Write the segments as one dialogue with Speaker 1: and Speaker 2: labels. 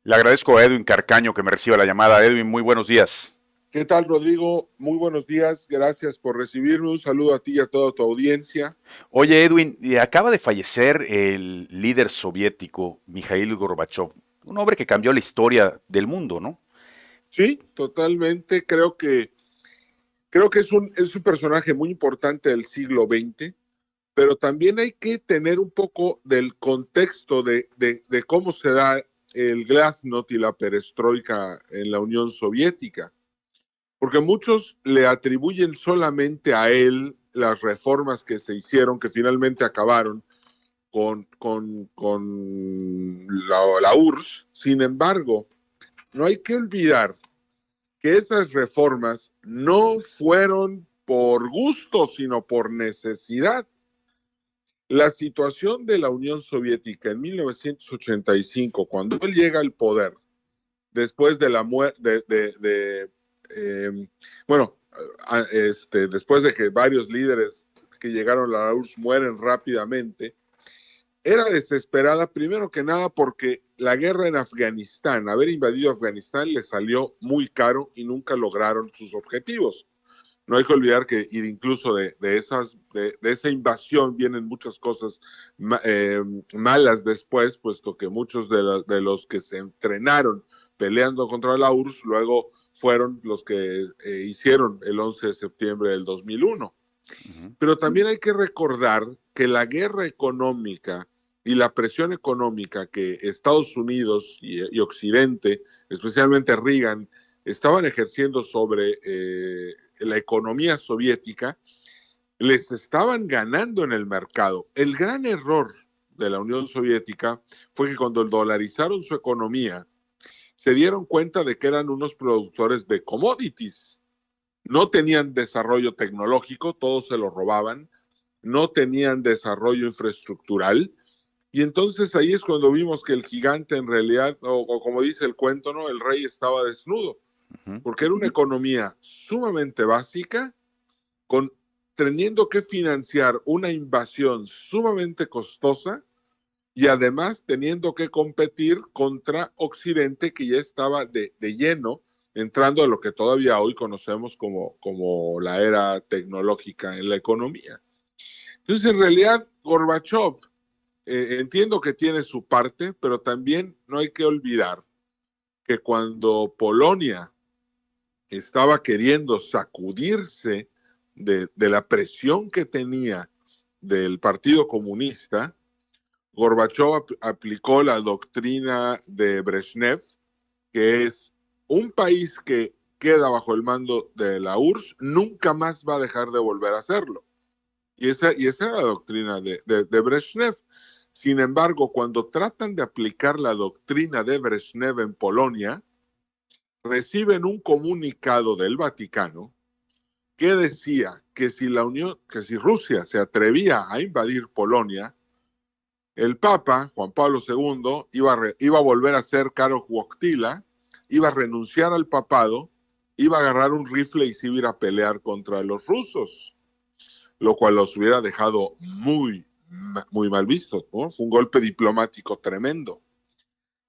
Speaker 1: Le agradezco a Edwin Carcaño que me reciba la llamada. Edwin, muy buenos días.
Speaker 2: ¿Qué tal, Rodrigo? Muy buenos días. Gracias por recibirme. Un saludo a ti y a toda tu audiencia.
Speaker 1: Oye, Edwin, acaba de fallecer el líder soviético Mikhail Gorbachev, un hombre que cambió la historia del mundo, ¿no?
Speaker 2: Sí, totalmente. Creo que es un personaje muy importante del siglo XX, pero también hay que tener un poco del contexto de cómo se da el glasnost y la perestroika en la Unión Soviética, porque muchos le atribuyen solamente a él las reformas que se hicieron, que finalmente acabaron con la URSS. Sin embargo, no hay que olvidar que esas reformas no fueron por gusto, sino por necesidad. La situación de la Unión Soviética en 1985, cuando él llega al poder, después de la muerte, bueno, después de que varios líderes que llegaron a la URSS mueren rápidamente, era desesperada, primero que nada, porque la guerra en Afganistán, haber invadido Afganistán, les salió muy caro y nunca lograron sus objetivos. No hay que olvidar que incluso de esa invasión vienen muchas cosas malas después, puesto que muchos de los que se entrenaron peleando contra la URSS luego fueron los que hicieron el 11 de septiembre del 2001.
Speaker 1: Uh -huh.
Speaker 2: Pero también hay que recordar que la guerra económica y la presión económica que Estados Unidos y Occidente, especialmente Reagan, estaban ejerciendo sobre la economía soviética, les estaban ganando en el mercado. El gran error de la Unión Soviética fue que cuando dolarizaron su economía, se dieron cuenta de que eran unos productores de commodities. No tenían desarrollo tecnológico, todos se lo robaban, no tenían desarrollo infraestructural, y entonces ahí es cuando vimos que el gigante en realidad, o como dice el cuento, ¿no? El rey estaba desnudo,
Speaker 1: Uh -huh.
Speaker 2: porque era una economía sumamente básica, con, teniendo que financiar una invasión sumamente costosa y además teniendo que competir contra Occidente, que ya estaba de lleno entrando a lo que todavía hoy conocemos como la era tecnológica en la economía. Entonces, en realidad, Gorbachev, entiendo que tiene su parte, pero también no hay que olvidar que cuando Polonia estaba queriendo sacudirse de la presión que tenía del Partido Comunista, Gorbachev aplicó la doctrina de Brezhnev, que es un país que queda bajo el mando de la URSS, nunca más va a dejar de volver a hacerlo. Y esa era la doctrina de Brezhnev. Sin embargo, cuando tratan de aplicar la doctrina de Brezhnev en Polonia, reciben un comunicado del Vaticano que decía que si Rusia se atrevía a invadir Polonia, el Papa, Juan Pablo II, iba a volver a ser Caro Wojtyla, iba a renunciar al papado, iba a agarrar un rifle y se iba a ir a pelear contra los rusos, lo cual los hubiera dejado muy mal vistos, ¿no? Fue un golpe diplomático tremendo.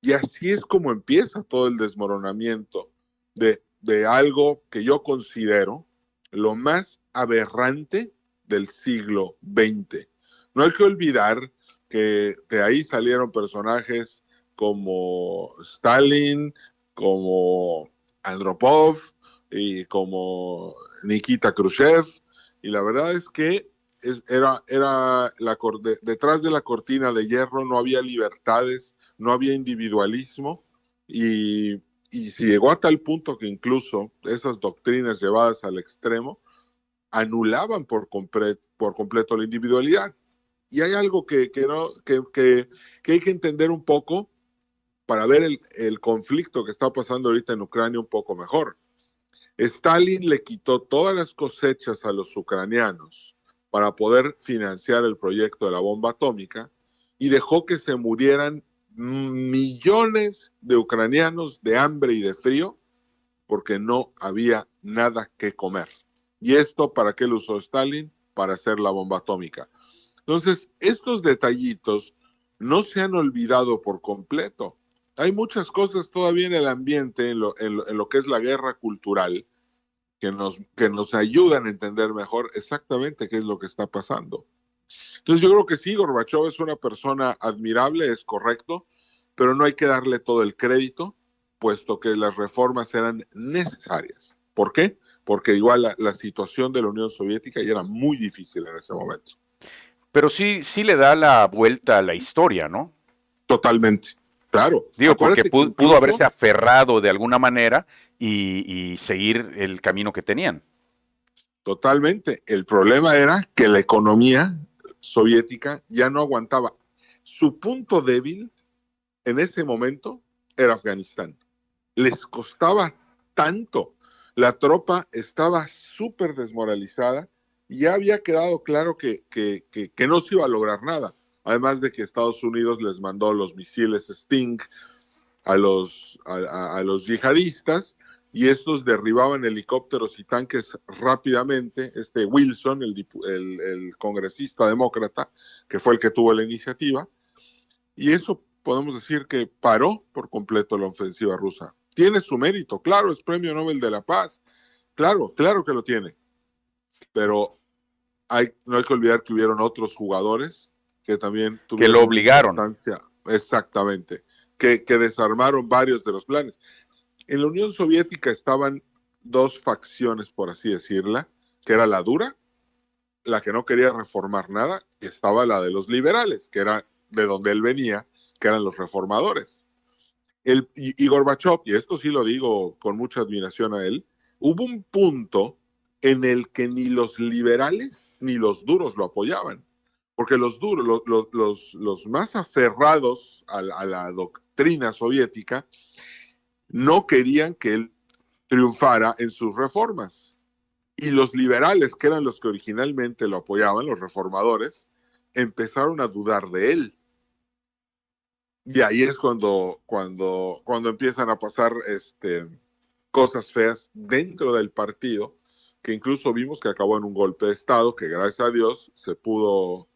Speaker 2: Y así es como empieza todo el desmoronamiento de algo que yo considero lo más aberrante del siglo XX. No hay que olvidar que de ahí salieron personajes como Stalin, como Andropov y como Nikita Khrushchev. Y la verdad es que detrás de la cortina de hierro no había libertades, no había individualismo y, y se llegó a tal punto que incluso esas doctrinas llevadas al extremo anulaban por completo la individualidad. Y hay algo que hay que entender un poco para ver el conflicto que está pasando ahorita en Ucrania un poco mejor. Stalin le quitó todas las cosechas a los ucranianos para poder financiar el proyecto de la bomba atómica y dejó que se murieran millones de ucranianos de hambre y de frío porque no había nada que comer. ¿Y esto para qué lo usó Stalin? Para hacer la bomba atómica. Entonces, estos detallitos no se han olvidado por completo. hay muchas cosas todavía en el ambiente, en lo que es la guerra cultural, que nos ayudan a entender mejor exactamente qué es lo que está pasando. Entonces yo creo que sí, Gorbachev es una persona admirable, es correcto, pero no hay que darle todo el crédito, puesto que las reformas eran necesarias. ¿Por qué? Porque igual la situación de la Unión Soviética ya era muy difícil en ese momento.
Speaker 1: Pero sí, sí le da la vuelta a la historia, ¿no?
Speaker 2: Totalmente. Claro.
Speaker 1: Digo, porque
Speaker 2: Acuérdate que
Speaker 1: pudo haberse
Speaker 2: incluso,
Speaker 1: aferrado de alguna manera y seguir el camino que tenían.
Speaker 2: totalmente, el problema era que la economía soviética ya no aguantaba. Su punto débil en ese momento era Afganistán. Les costaba tanto. La tropa estaba súper desmoralizada y ya había quedado claro que no se iba a lograr nada. Además de que Estados Unidos les mandó los misiles Sting a los yihadistas y estos derribaban helicópteros y tanques rápidamente. Wilson, el congresista demócrata, que fue el que tuvo la iniciativa, y eso podemos decir que paró por completo la ofensiva rusa. Tiene su mérito, claro, es Premio Nobel de la Paz, claro, claro que lo tiene, pero no hay que olvidar que hubieron otros jugadores que también
Speaker 1: Que lo
Speaker 2: tuvieron una
Speaker 1: obligaron.
Speaker 2: importancia, exactamente, que desarmaron varios de los planes. En la Unión Soviética estaban dos facciones, por así decirla, que era la dura, la que no quería reformar nada, y estaba la de los liberales, que era de donde él venía, que eran los reformadores. Y Gorbachev, y esto sí lo digo con mucha admiración a él, hubo un punto en el que ni los liberales ni los duros lo apoyaban, porque los duros, los más aferrados a la doctrina soviética, no querían que él triunfara en sus reformas. Y los liberales, que eran los que originalmente lo apoyaban, los reformadores, empezaron a dudar de él. Y ahí es cuando empiezan a pasar cosas feas dentro del partido, que incluso vimos que acabó en un golpe de Estado, que gracias a Dios se pudo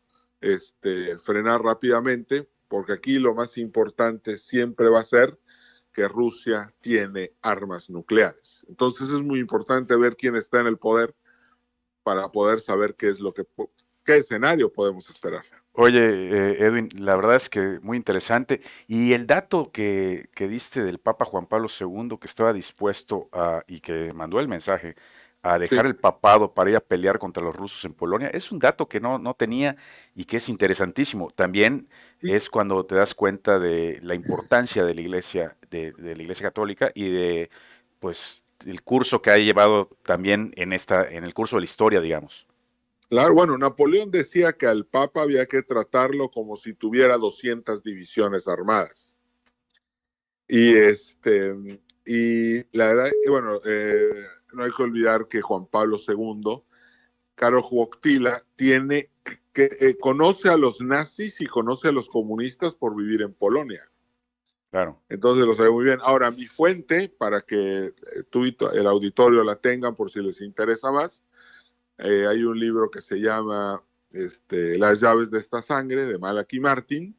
Speaker 2: frenar rápidamente, porque aquí lo más importante siempre va a ser que Rusia tiene armas nucleares. Entonces es muy importante ver quién está en el poder para poder saber qué escenario podemos esperar.
Speaker 1: Oye, Edwin, la verdad es que muy interesante. Y el dato que diste del Papa Juan Pablo II, que estaba dispuesto y que mandó el mensaje a dejar
Speaker 2: Sí,
Speaker 1: el papado para ir a pelear contra los rusos en Polonia, es un dato que no tenía y que es interesantísimo. También
Speaker 2: sí,
Speaker 1: es cuando te das cuenta de la importancia de la Iglesia, de la Iglesia Católica y de, pues, el curso que ha llevado también en el curso de la historia, digamos.
Speaker 2: claro. Bueno, Napoleón decía que al Papa había que tratarlo como si tuviera 200 divisiones armadas. Y la verdad, bueno, no hay que olvidar que Juan Pablo II, Karol Wojtyla, conoce a los nazis y conoce a los comunistas por vivir en Polonia.
Speaker 1: Claro.
Speaker 2: Entonces lo sabe muy bien. Ahora, mi fuente, para que tú y el auditorio la tengan por si les interesa más, hay un libro que se llama Las llaves de esta sangre, de Malachi Martin,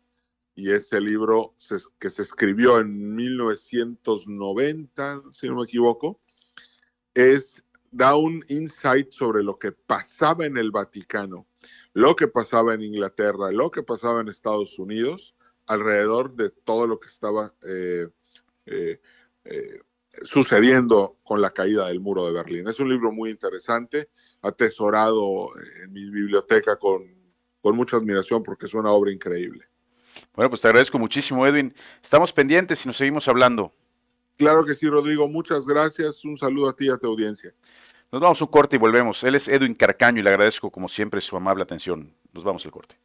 Speaker 2: y ese libro que se escribió en 1990, si no me equivoco, da un insight sobre lo que pasaba en el Vaticano, lo que pasaba en Inglaterra, lo que pasaba en Estados Unidos, alrededor de todo lo que estaba eh, eh, sucediendo con la caída del muro de Berlín. Es un libro muy interesante, atesorado en mi biblioteca con mucha admiración porque es una obra increíble.
Speaker 1: Bueno, pues te agradezco muchísimo, Edwin. Estamos pendientes y nos seguimos hablando.
Speaker 2: Claro que sí, Rodrigo, muchas gracias. Un saludo a ti y a tu audiencia.
Speaker 1: Nos vamos a un corte y volvemos. Él es Edwin Carcaño y le agradezco como siempre su amable atención. Nos vamos al corte.